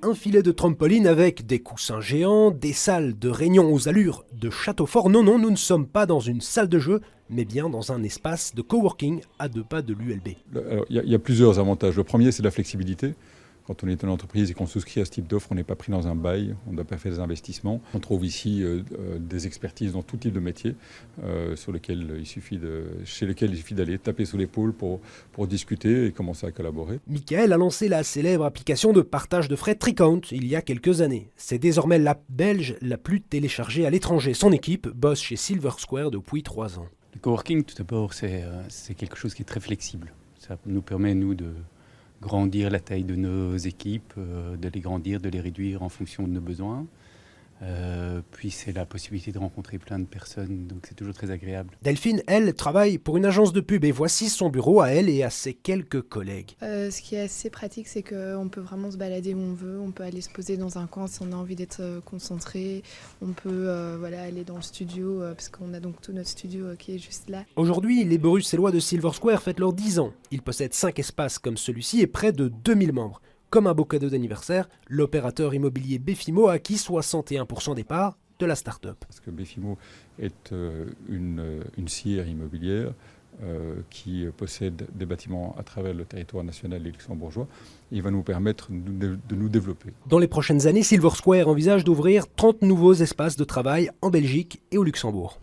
Un filet de trampoline avec des coussins géants, des salles de réunion aux allures de château fort. Non, nous ne sommes pas dans une salle de jeu, mais bien dans un espace de coworking à 2 pas de l'ULB. Il y a plusieurs avantages. Le premier, c'est la flexibilité. Quand on est une entreprise et qu'on souscrit à ce type d'offre, on n'est pas pris dans un bail, on ne doit pas faire des investissements. On trouve ici des expertises dans tout type de métier chez lesquels il suffit d'aller taper sur l'épaule pour discuter et commencer à collaborer. Michael a lancé la célèbre application de partage de frais Tricount il y a quelques années. C'est désormais l'app belge la plus téléchargée à l'étranger. Son équipe bosse chez Silver Square depuis 3 ans. Le coworking, tout d'abord, c'est quelque chose qui est très flexible. Ça nous permet, nous, de grandir la taille de nos équipes, de les grandir, de les réduire en fonction de nos besoins. Puis c'est la possibilité de rencontrer plein de personnes, donc c'est toujours très agréable. Delphine, elle, travaille pour une agence de pub et voici son bureau à elle et à ses quelques collègues. Ce qui est assez pratique, c'est qu'on peut vraiment se balader où on veut, on peut aller se poser dans un coin si on a envie d'être concentré, on peut aller dans le studio, parce qu'on a donc tout notre studio qui est juste là. Aujourd'hui, les Bruxellois de Silver Square fêtent leurs 10 ans. Ils possèdent 5 espaces comme celui-ci et près de 2000 membres. Comme un beau cadeau d'anniversaire, l'opérateur immobilier Befimo a acquis 61% des parts de la start-up. Parce que Befimo est une scière immobilière qui possède des bâtiments à travers le territoire national et luxembourgeois. Il va nous permettre de nous développer. Dans les prochaines années, Silver Square envisage d'ouvrir 30 nouveaux espaces de travail en Belgique et au Luxembourg.